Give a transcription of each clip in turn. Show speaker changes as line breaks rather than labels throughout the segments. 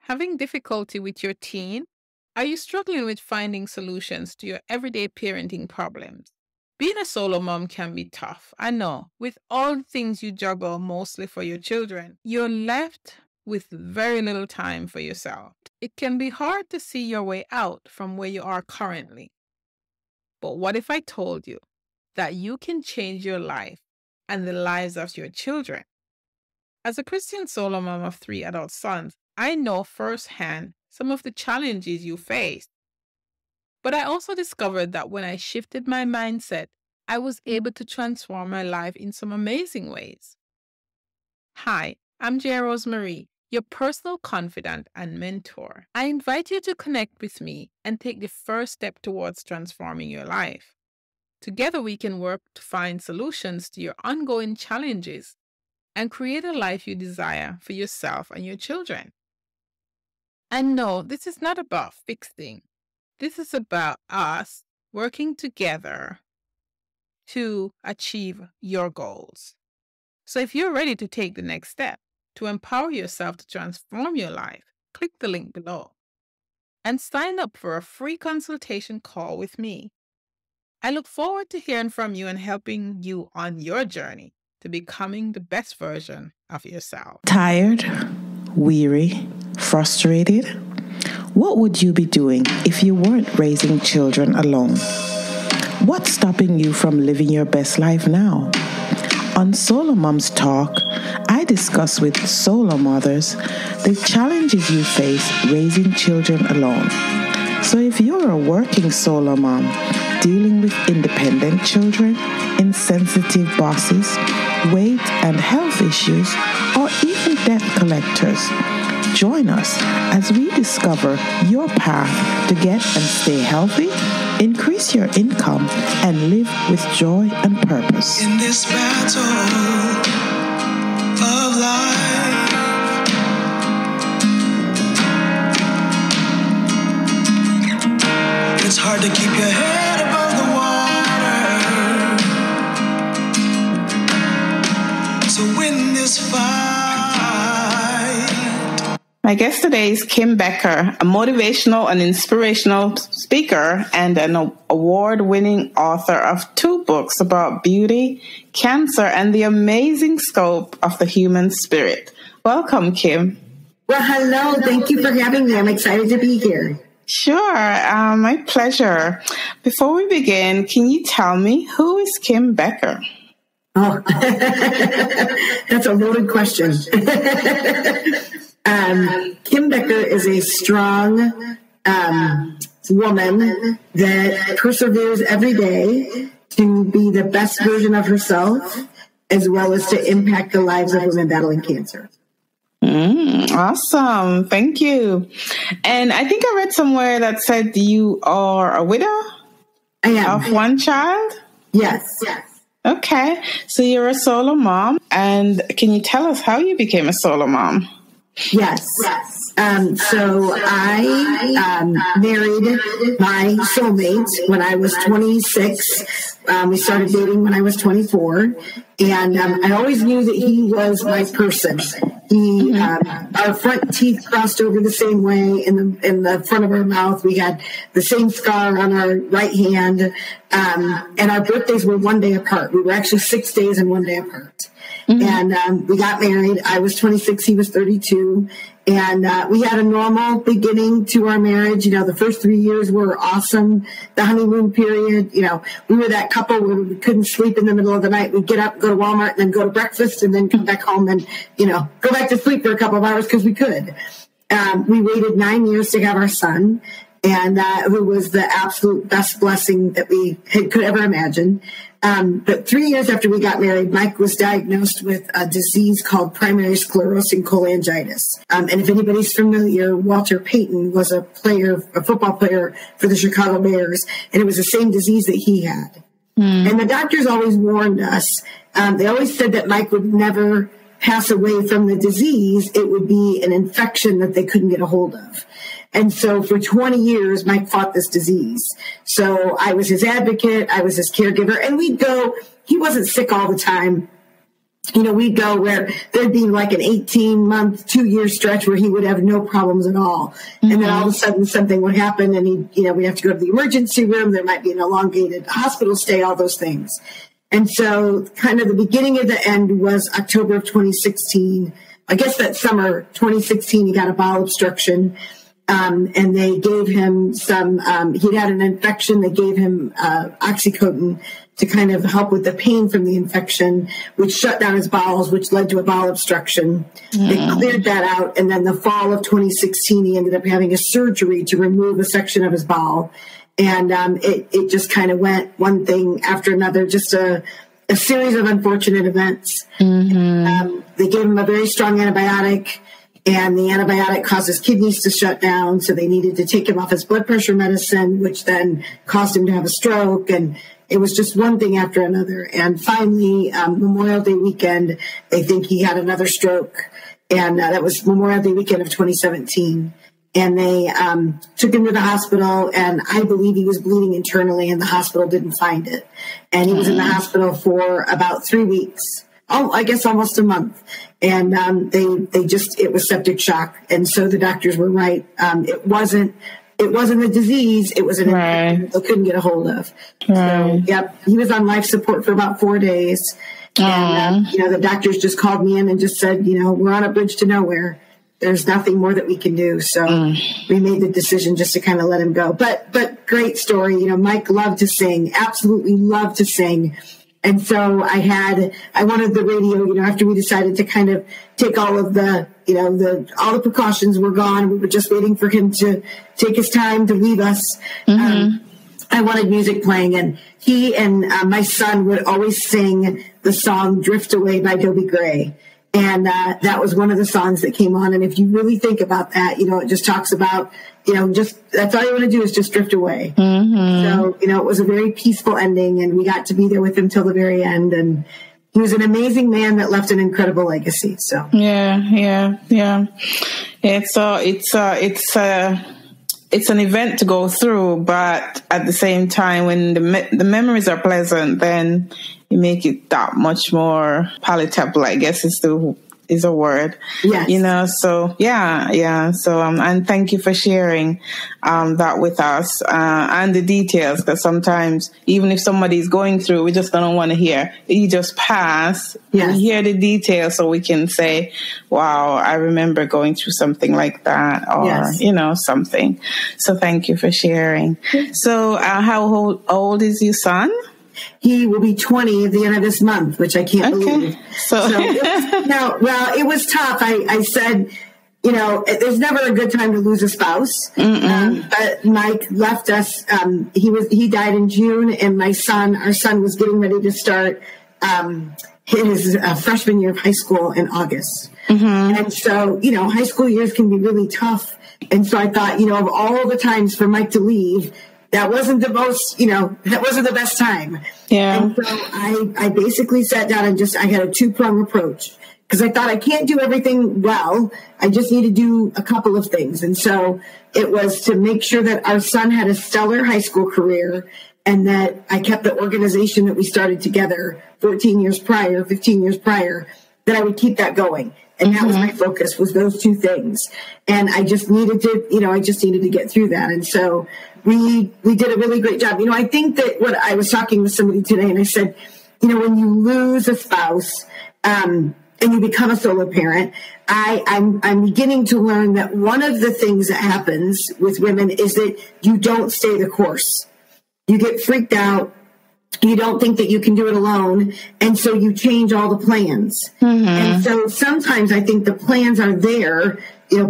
Having difficulty with your teen? Are you struggling with finding solutions to your everyday parenting problems? Being a solo mom can be tough. I know. With all the things you juggle mostly for your children, you're left with very little time for yourself. It can be hard to see your way out from where you are currently. But what if I told you that you can change your life and the lives of your children? As a Christian solo mom of 3 adult sons, I know firsthand some of the challenges you face. But I also discovered that when I shifted my mindset, I was able to transform my life in some amazing ways. Hi, I'm Rosemarie, your personal confidant and mentor. I invite you to connect with me and take the first step towards transforming your life. Together, we can work to find solutions to your ongoing challenges and create a life you desire for yourself and your children. And no, this is not about fixing. This is about us working together to achieve your goals. So if you're ready to take the next step to empower yourself to transform your life, click the link below and sign up for a free consultation call with me. I look forward to hearing from you and helping you on your journey to becoming the best version of yourself.
Tired, weary, frustrated? What would you be doing if you weren't raising children alone? What's stopping you from living your best life now? On SoloMoms Talk, I discuss with solo mothers the challenges you face raising children alone. So if you're a working solo mom dealing with independent children, insensitive bosses, weight and health issues, or even debt collectors, join us as we discover your path to get and stay healthy, increase your income, and live with joy and purpose.
In this battle of life, it's hard to keep your head above the water. So win this fight.
My guest today is Kim Becker, a motivational and inspirational speaker and an award-winning author of 2 books about beauty, cancer, and the amazing scope of the human spirit. Welcome, Kim.
Well, hello. Thank you for having me. I'm excited to be here.
Sure. My pleasure. Before we begin, can you tell me who is Kim Becker?
Oh, that's a loaded question. Kim Becker is a strong woman that perseveres every day to be the best version of herself, as well as to impact the lives of women battling cancer.
Awesome. Thank you. And I think I read somewhere that said you are a widow?
I am.
Of 1 child?
Yes.
Okay. So you're a solo mom. And can you tell us how you became a solo mom?
Yes. So I married my soulmate when I was 26. We started dating when I was 24. And I always knew that he was my person. Our front teeth crossed over the same way in the front of our mouth. We had the same scar on our right hand. And our birthdays were 1 day apart. We were actually 6 days and 1 day apart. And we got married. I was 26, he was 32. And we had a normal beginning to our marriage. You know, the first 3 years were awesome. The honeymoon period, you know, we were that couple where we couldn't sleep in the middle of the night. We'd get up, go to Walmart, and then go to breakfast, and then come back home and, you know, go back to sleep for a couple of hours because we could. We waited 9 years to have our son, and who was the absolute best blessing that we could ever imagine. But 3 years after we got married, Mike was diagnosed with a disease called primary sclerosing cholangitis. And if anybody's familiar, Walter Payton was a football player for the Chicago Bears, and it was the same disease that he had. And the doctors always warned us. They always said that Mike would never pass away from the disease. It would be an infection that they couldn't get a hold of. And so for 20 years, Mike fought this disease. So I was his advocate. I was his caregiver. And we'd go, he wasn't sick all the time. we'd go where there'd be like an 18-month, 2-year stretch where he would have no problems at all. Mm-hmm. And then all of a sudden something would happen and we'd have to go to the emergency room. There might be an elongated hospital stay, all those things. And so kind of the beginning of the end was October of 2016. I guess that summer, 2016, he got a bowel obstruction. And they gave him some, he'd had an infection. They gave him oxycodone to kind of help with the pain from the infection, which shut down his bowels, which led to a bowel obstruction. Mm. They cleared that out. And then the fall of 2016, he ended up having a surgery to remove a section of his bowel. And it just kind of went one thing after another, just a series of unfortunate events. Mm-hmm. They gave him a very strong antibiotic. And the antibiotic caused his kidneys to shut down, so they needed to take him off his blood pressure medicine, which then caused him to have a stroke. And it was just one thing after another. And finally, Memorial Day weekend, they think he had another stroke. And that was Memorial Day weekend of 2017. And they took him to the hospital, and I believe he was bleeding internally, and the hospital didn't find it. And he was in the hospital for about 3 weeks. Oh, I guess almost a month. And it was septic shock. And so the doctors were right. It wasn't a disease. It was an infection they couldn't get a hold of. Right. So, yep, he was on life support for about 4 days. And, the doctors just called me in and just said, we're on a bridge to nowhere. There's nothing more that we can do. So we made the decision just to kind of let him go. But great story. Mike loved to sing, absolutely loved to sing. And so I wanted the radio, after we decided to kind of take all of the, all the precautions were gone. We were just waiting for him to take his time to leave us. Mm-hmm. I wanted music playing, and he and my son would always sing the song Drift Away by Dobie Gray. And that was one of the songs that came on. And if you really think about that, it just talks about, just that's all you want to do is just drift away. Mm-hmm. So, it was a very peaceful ending, and we got to be there with him till the very end. And he was an amazing man that left an incredible legacy. So yeah. It's an event to go through, but at the same time, when the memories are pleasant, then you make it that much more palatable, I guess is a word. Yes. So yeah. So, and thank you for sharing, that with us, and the details, because sometimes even if somebody's going through, we just don't want to hear, you just pass. Yes. We hear the details so we can say, wow, I remember going through something like that, or, yes, something. So thank you for sharing. So, how old is your son? He will be 20 at the end of this month, which I can't believe. So it was tough. I said, there's never a good time to lose a spouse. But Mike left us. He died in June, and our son was getting ready to start his freshman year of high school in August. Mm-hmm. And so, high school years can be really tough. And so I thought, of all the times for Mike to leave, that wasn't the most, that wasn't the best time. Yeah. And so I basically sat down and I had a 2-prong approach, because I thought I can't do everything well. I just need to do a couple of things. And so it was to make sure that our son had a stellar high school career, and that I kept the organization that we started together 15 years prior, that I would keep that going. And that was my focus, was those 2 things. And I just needed to get through that. And so we did a really great job. I think that what I was talking with somebody today, and I said, when you lose a spouse, and you become a solo parent, I'm beginning to learn that one of the things that happens with women is that you don't stay the course. You get freaked out. You don't think that you can do it alone. And so you change all the plans. Mm-hmm. And so sometimes I think the plans are there,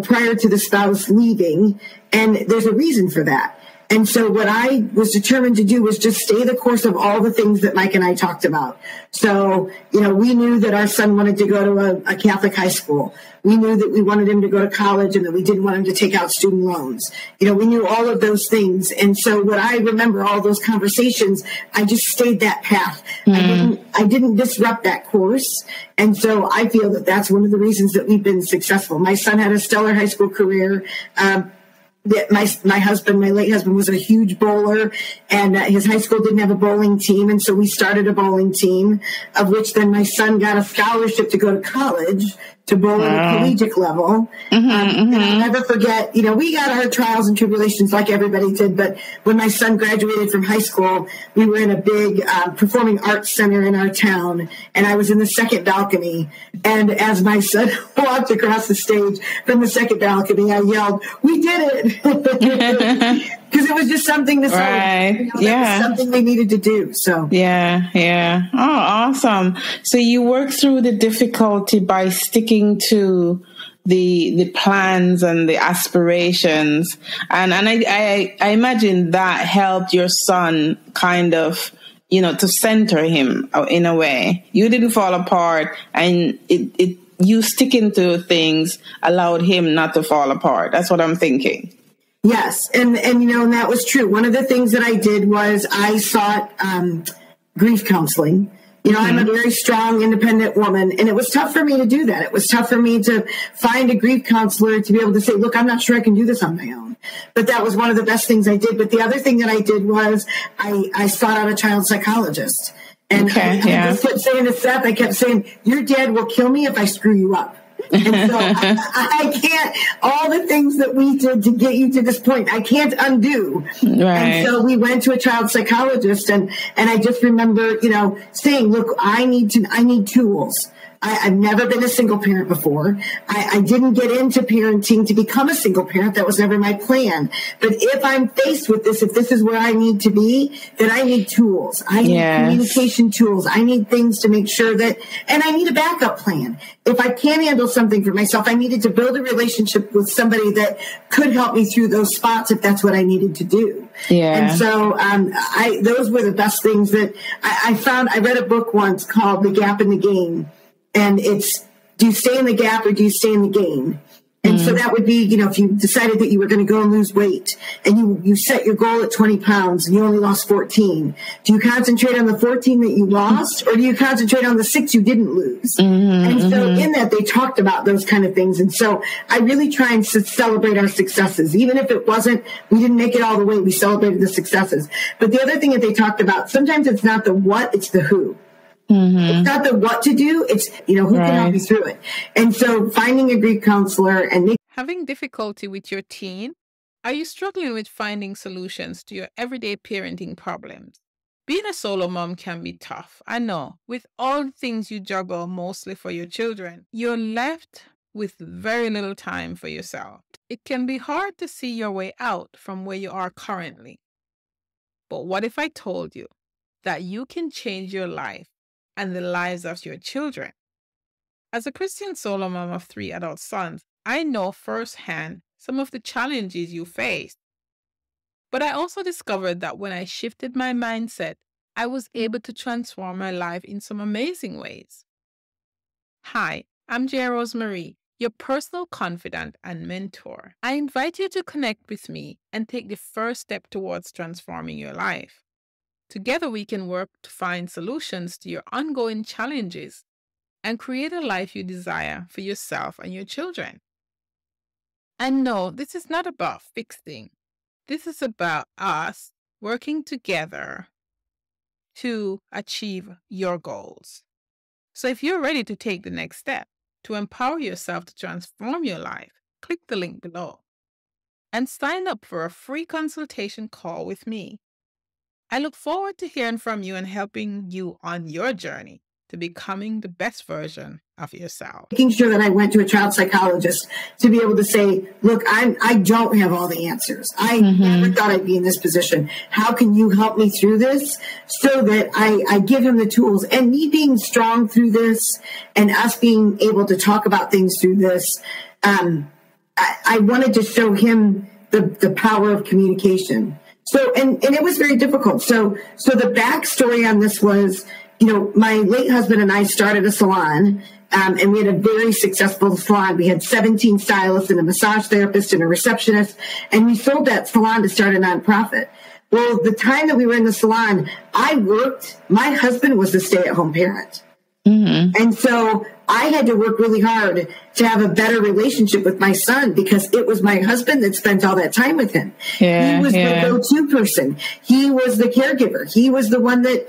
prior to the spouse leaving, and there's a reason for that. And so what I was determined to do was just stay the course of all the things that Mike and I talked about. So, we knew that our son wanted to go to a Catholic high school. We knew that we wanted him to go to college, and that we didn't want him to take out student loans. We knew all of those things. And so what I remember, all those conversations, I just stayed that path. I didn't disrupt that course. And so I feel that that's one of the reasons that we've been successful. My son had a stellar high school career. my husband, my late husband, was a huge bowler, and his high school didn't have a bowling team, and so we started a bowling team, of which then my son got a scholarship to go to college to bowl at a collegiate level. And I'll never forget, we got our trials and tribulations like everybody did, but when my son graduated from high school, we were in a big performing arts center in our town, and I was in the second balcony, and as my son walked across the stage from the second balcony, I yelled, "We did it!" Because it was just something to say.
Right.
That was something we needed to do. So
Yeah. Oh, awesome. So you work through the difficulty by sticking to the plans and the aspirations. And I imagine that helped your son kind of, to center him in a way. You didn't fall apart, and you sticking to things allowed him not to fall apart. That's what I'm thinking.
Yes. And that was true. One of the things that I did was I sought grief counseling. I'm a very strong, independent woman, and it was tough for me to do that. It was tough for me to find a grief counselor to be able to say, look, I'm not sure I can do this on my own. But that was one of the best things I did. But the other thing that I did was I sought out a child psychologist. And I just kept saying to Seth, I kept saying, your dad will kill me if I screw you up. And so I can't, all the things that we did to get you to this point, I can't undo. Right. And so we went to a child psychologist, and I just remember, saying, look, I need tools. I've never been a single parent before. I didn't get into parenting to become a single parent. That was never my plan. But if I'm faced with this, if this is where I need to be, then I need tools. I need communication tools. I need things to make sure that, and I need a backup plan. If I can't handle something for myself, I needed to build a relationship with somebody that could help me through those spots if that's what I needed to do. Yeah. And so those were the best things that I found. I read a book once called The Gap in the Game. And it's, do you stay in the gap or do you stay in the game? And so that would be, if you decided that you were going to go and lose weight, and you set your goal at 20 pounds and you only lost 14, do you concentrate on the 14 that you lost, or do you concentrate on the 6 you didn't lose? And so in that, they talked about those kind of things. And so I really try and celebrate our successes. Even if we didn't make it all the way, we celebrated the successes. But the other thing that they talked about, sometimes it's not the what, it's the who. It's not the what to do. It's, who can help you through it. And so finding a grief counselor and
having difficulty with your teen? Are you struggling with finding solutions to your everyday parenting problems? Being a solo mom can be tough. I know. With all the things you juggle mostly for your children, you're left with very little time for yourself. It can be hard to see your way out from where you are currently. But what if I told you that you can change your life and the lives of your children? As a Christian solo mom of 3 adult sons, I know firsthand some of the challenges you face. But I also discovered that when I shifted my mindset, I was able to transform my life in some amazing ways. Hi, I'm Rosemarie, your personal confidant and mentor. I invite you to connect with me and take the first step towards transforming your life. Together, we can work to find solutions to your ongoing challenges and create a life you desire for yourself and your children. And no, this is not about fixing. This is about us working together to achieve your goals. So if you're ready to take the next step to empower yourself to transform your life, click the link below and sign up for a free consultation call with me. I look forward to hearing from you and helping you on your journey to becoming the best version of yourself.
Making sure that I went to a child psychologist to be able to say, look, I don't have all the answers. I never thought I'd be in this position. How can you help me through this? So that I give him the tools, and me being strong through this and us being able to talk about things through this. I wanted to show him the power of communication. So, and it was very difficult. So the backstory on this was, my late husband and I started a salon, and we had a very successful salon. We had 17 stylists and a massage therapist and a receptionist, and we sold that salon to start a nonprofit. Well, the time that we were in the salon, I worked. My husband was a stay-at-home parent. And so I had to work really hard to have a better relationship with my son because it was my husband that spent all that time with him. He was the go-to person. He was the caregiver. He was the one that,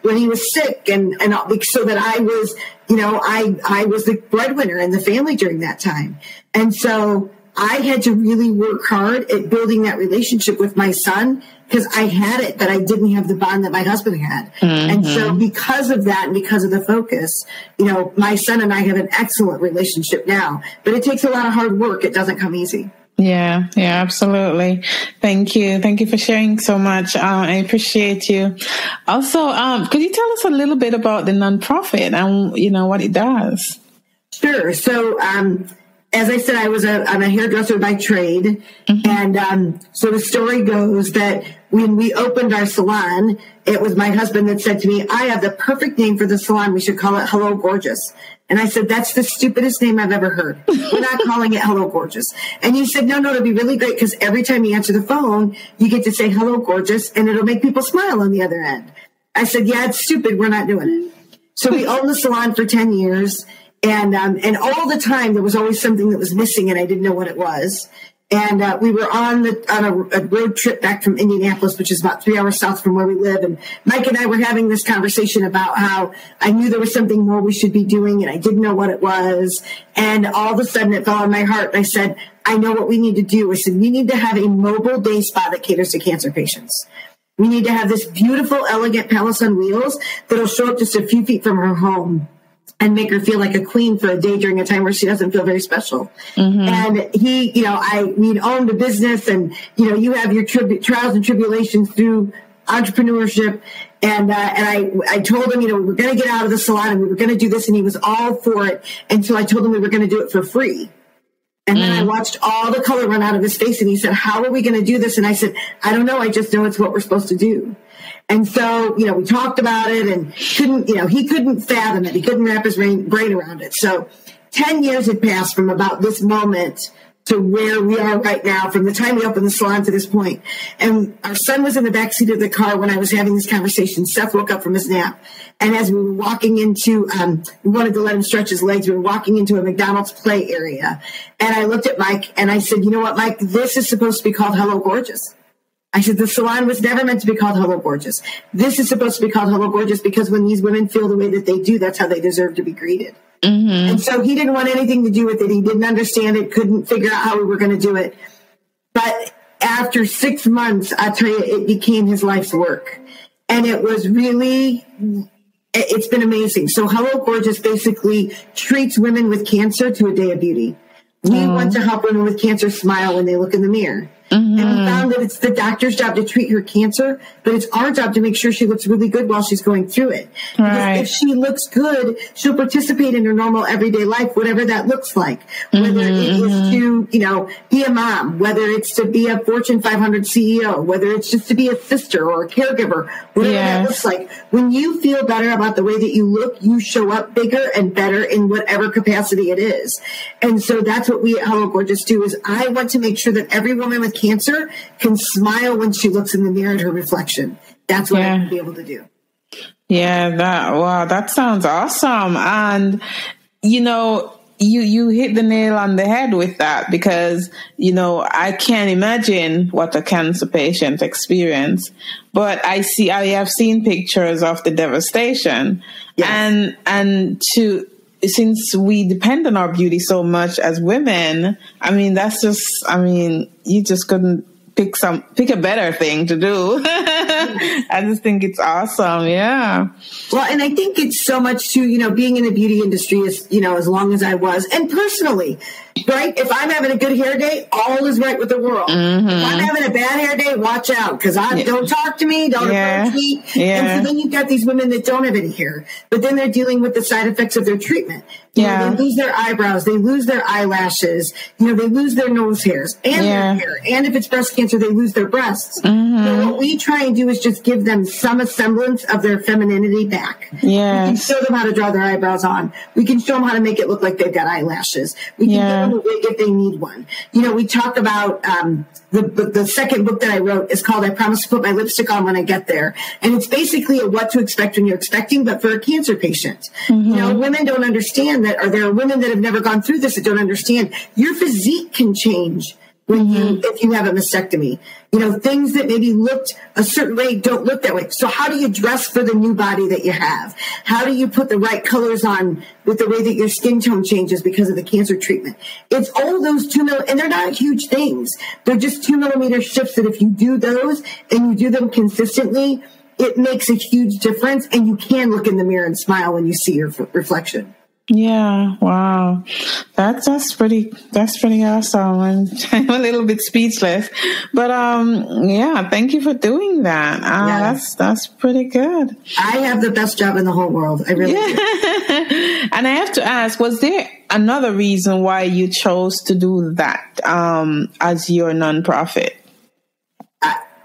when he was sick and so that I was, I was the breadwinner in the family during that time. And so I had to really work hard at building that relationship with my son because I had it, but I didn't have the bond that my husband had. And so because of that and because of the focus, my son and I have an excellent relationship now, but it takes a lot of hard work. It doesn't come easy.
Yeah, absolutely. Thank you. Thank you for sharing so much. I appreciate you. Also, could you tell us a little bit about the nonprofit and, what it does?
Sure. So, as I said, I'm a hairdresser by trade. And so the story goes that when we opened our salon, it was my husband that said to me, I have the perfect name for the salon. We should call it Hello Gorgeous. And I said, that's the stupidest name I've ever heard. We're not calling it Hello Gorgeous. And he said, no, it'll be really great because every time you answer the phone, you get to say Hello Gorgeous and it'll make people smile on the other end. I said, yeah, it's stupid. We're not doing it. So we owned the salon for 10 years. And all the time there was always something that was missing and I didn't know what it was. And we were on a road trip back from Indianapolis, which is about 3 hours south from where we live. And Mike and I were having this conversation about how I knew there was something more we should be doing and I didn't know what it was. And all of a sudden it fell on my heart. And I said, I know what we need to do. I said, we need to have a mobile day spa that caters to cancer patients. We need to have this beautiful, elegant palace on wheels that'll show up just a few feet from her home and make her feel like a queen for a day during a time where she doesn't feel very special. And we'd owned a business and, you have your trials and tribulations through entrepreneurship. And I told him, we're going to get out of the salon and we were going to do this. And he was all for it until I told him we were going to do it for free. And then I watched all the color run out of his face and he said, how are we going to do this? And I said, I don't know. I just know it's what we're supposed to do. And so, we talked about it and he couldn't fathom it. He couldn't wrap his brain around it. So 10 years had passed from about this moment to where we are right now, from the time we opened the salon to this point. And our son was in the backseat of the car when I was having this conversation. Seth woke up from his nap. And as we were walking into, we wanted to let him stretch his legs. We were walking into a McDonald's play area. And I looked at Mike and I said, you know what, Mike, this is supposed to be called Hello Gorgeous. I said, the salon was never meant to be called Hello Gorgeous. This is supposed to be called Hello Gorgeous because when these women feel the way that they do, that's how they deserve to be greeted. And so he didn't want anything to do with it. He didn't understand it, couldn't figure out how we were going to do it. But after 6 months, I tell you, it became his life's work. And it was really, it's been amazing. So Hello Gorgeous basically treats women with cancer to a day of beauty. We want to help women with cancer smile when they look in the mirror. And we found that it's the doctor's job to treat her cancer, but it's our job to make sure she looks really good while she's going through it. Because if she looks good, she'll participate in her normal everyday life, whatever that looks like. Whether it is to, be a mom, whether it's to be a Fortune 500 CEO, whether it's just to be a sister or a caregiver, whatever that looks like. When you feel better about the way that you look, you show up bigger and better in whatever capacity it is. And so that's what we at Hello Gorgeous do, is I want to make sure that every woman with cancer can smile when she looks in the mirror at her reflection. That's what I can be able to do.
That sounds awesome. And, you hit the nail on the head with that because, I can't imagine what a cancer patient experience, but I have seen pictures of the devastation since we depend on our beauty so much as women, you just couldn't pick a better thing to do. I just think it's awesome. Yeah.
Well, and I think it's so much too, being in the beauty industry is, as long as I was, and personally, right? If I'm having a good hair day, all is right with the world. If I'm having a bad hair day, watch out, because don't talk to me, don't approach me. And so then you've got these women that don't have any hair, but then they're dealing with the side effects of their treatment. They lose their eyebrows, they lose their eyelashes, they lose their nose hairs and their hair. And if it's breast cancer, they lose their breasts. So what we try and do is just give them some semblance of their femininity back. We can show them how to draw their eyebrows on. We can show them how to make it look like they've got eyelashes. We can give them a wig if they need one. We talk about the second book that I wrote is called I Promise to Put My Lipstick On When I Get There. And it's basically a what to expect when you're expecting, but for a cancer patient. Women don't understand that, or there are women that have never gone through this that don't understand. Your physique can change if you have a mastectomy. Things that maybe looked a certain way don't look that way. So how do you dress for the new body that you have? How do you put the right colors on with the way that your skin tone changes because of the cancer treatment? It's all those 2 millimeter, and they're not huge things. They're just 2 millimeter shifts that if you do those and you do them consistently, it makes a huge difference, and you can look in the mirror and smile when you see your reflection.
Yeah, wow. That's pretty awesome. I'm a little bit speechless. But yeah, thank you for doing that. That's pretty good.
I have the best job in the whole world. I really do.
And I have to ask, was there another reason why you chose to do that as your nonprofit?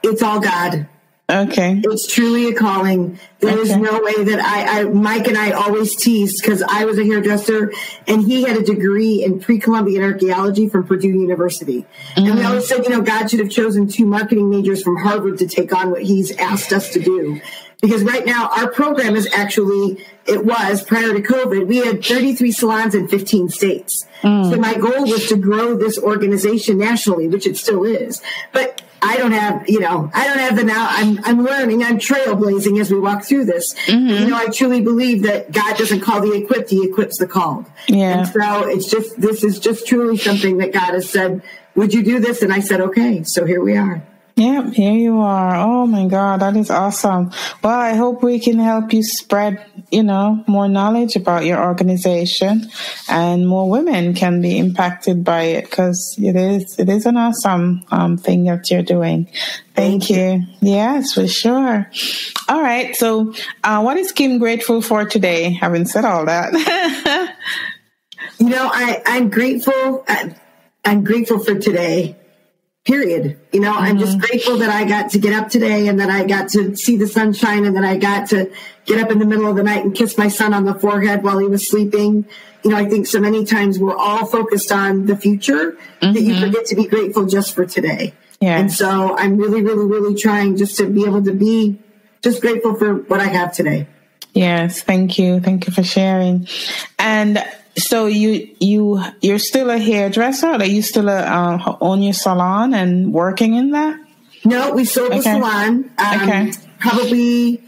It's all God.
Okay.
It's truly a calling. There is no way that Mike and I always teased, because I was a hairdresser and he had a degree in pre-Columbian archaeology from Purdue University. And we always said, God should have chosen 2 marketing majors from Harvard to take on what he's asked us to do. Because right now our program is it was prior to COVID, we had 33 salons in 15 states. So my goal was to grow this organization nationally, which it still is. But I don't have the now. I'm learning. I'm trailblazing as we walk through this. I truly believe that God doesn't call the equipped; He equips the called. Yeah. And so this is just truly something that God has said. Would you do this? And I said, okay. So here we are.
Yep, here you are. Oh my God, that is awesome. Well, I hope we can help you spread, more knowledge about your organization, and more women can be impacted by it, because it is an awesome thing that you're doing. Thank you. Yes, for sure. All right. So, what is Kim grateful for today? Having said all that,
I'm grateful. I'm grateful for today. Period. I'm just grateful that I got to get up today, and that I got to see the sunshine, and that I got to get up in the middle of the night and kiss my son on the forehead while he was sleeping. I think so many times we're all focused on the future that you forget to be grateful just for today. Yeah. And so I'm really, really, really trying just to be able to be just grateful for what I have today.
Yes. Thank you. Thank you for sharing. And so you're still a hairdresser? Are you still own your salon and working in that?
No, we sold the salon. Probably,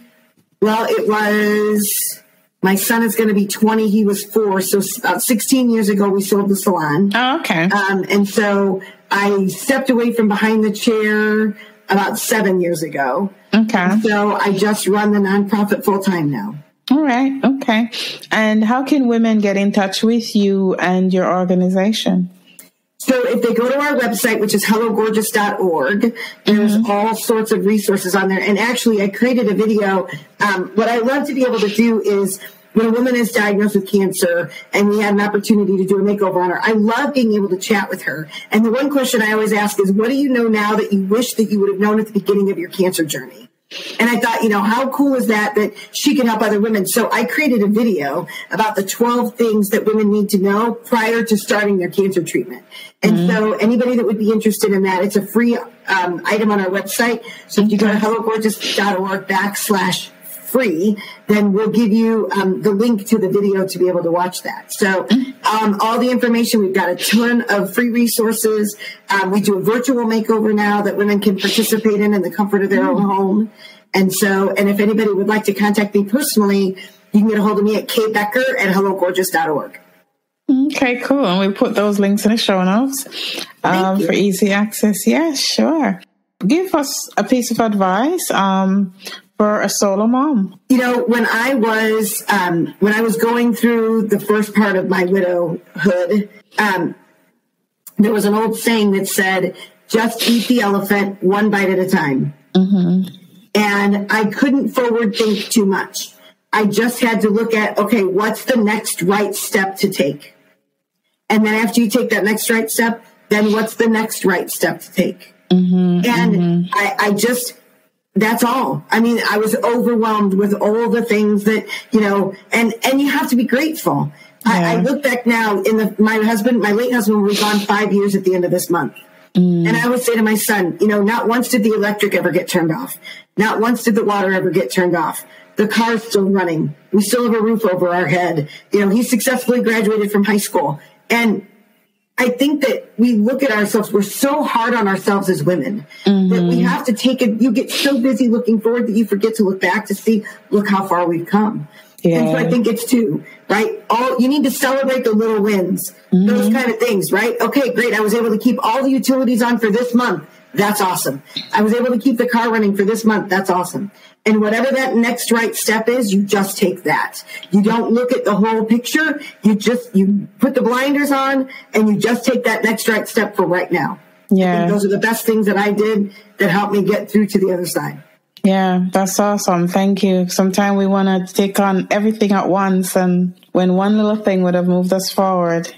it was, my son is going to be 20. He was 4. So about 16 years ago, we sold the salon. Oh, okay. And so I stepped away from behind the chair about 7 years ago. Okay. So I just run the nonprofit full time now.
All right. Okay. And how can women get in touch with you and your organization?
So if they go to our website, which is hellogorgeous.org, there's all sorts of resources on there. And actually, I created a video. What I love to be able to do is, when a woman is diagnosed with cancer and we had an opportunity to do a makeover on her, I love being able to chat with her. And the one question I always ask is, what do you know now that you wish that you would have known at the beginning of your cancer journey? And I thought, how cool is that she can help other women? So I created a video about the 12 things that women need to know prior to starting their cancer treatment. And so anybody that would be interested in that, it's a free item on our website. So if you go to hellogorgeous.org/free, then we'll give you the link to the video to be able to watch that. So all the information, we've got a ton of free resources. We do a virtual makeover now that women can participate in the comfort of their own home. And if anybody would like to contact me personally, you can get a hold of me at kbecker@hellogorgeous.org.
Okay, cool. And we'll put those links in the show notes for easy access. Yeah, sure. Give us a piece of advice for a solo mom.
When I was going through the first part of my widowhood, there was an old saying that said, just eat the elephant one bite at a time. And I couldn't forward think too much. I just had to look at, okay, what's the next right step to take? And then after you take that next right step, then what's the next right step to take? I just, that's all. I mean, I was overwhelmed with all the things that, and you have to be grateful. I look back now, my late husband will be gone 5 years at the end of this month. And I would say to my son, not once did the electric ever get turned off. Not once did the water ever get turned off. The car's still running. We still have a roof over our head. He successfully graduated from high school. And I think that we look at ourselves, we're so hard on ourselves as women that we have to take it. You get so busy looking forward that you forget to look back to see, look how far we've come. Yeah. And so I think it's two, right? You need to celebrate the little wins, those kind of things, right? Okay, great. I was able to keep all the utilities on for this month. That's awesome. I was able to keep the car running for this month. That's awesome. And whatever that next right step is, you just take that. You don't look at the whole picture. You put the blinders on and you just take that next right step for right now. Yeah. I think those are the best things that I did that helped me get through to the other side.
Yeah, that's awesome. Thank you. Sometimes we want to take on everything at once, and when one little thing would have moved us forward.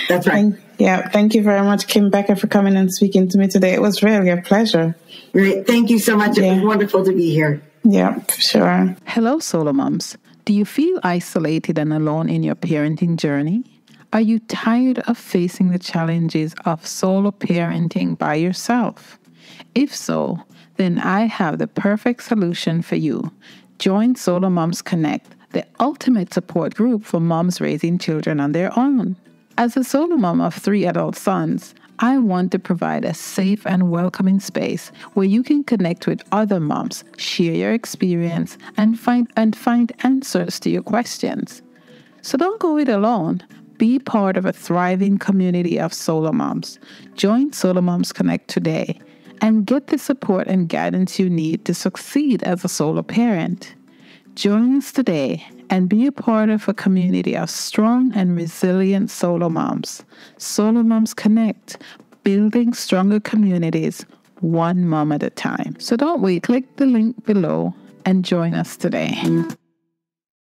That's right.
Thank you very much, Kim Becker, for coming and speaking to me today. It was really a pleasure.
Great. Thank you so much. It was wonderful to be here.
Yeah, sure.
Hello, SoloMoms. Do you feel isolated and alone in your parenting journey? Are you tired of facing the challenges of solo parenting by yourself? If so, then I have the perfect solution for you. Join SoloMoms Connect, the ultimate support group for moms raising children on their own. As a solo mom of 3 adult sons, I want to provide a safe and welcoming space where you can connect with other moms, share your experience, and find answers to your questions. So don't go it alone. Be part of a thriving community of solo moms. Join SoloMoms Connect today and get the support and guidance you need to succeed as a solo parent. Join us today and be a part of a community of strong and resilient solo moms. SoloMoms Connect, building stronger communities, one mom at a time. So don't wait, click the link below and join us today.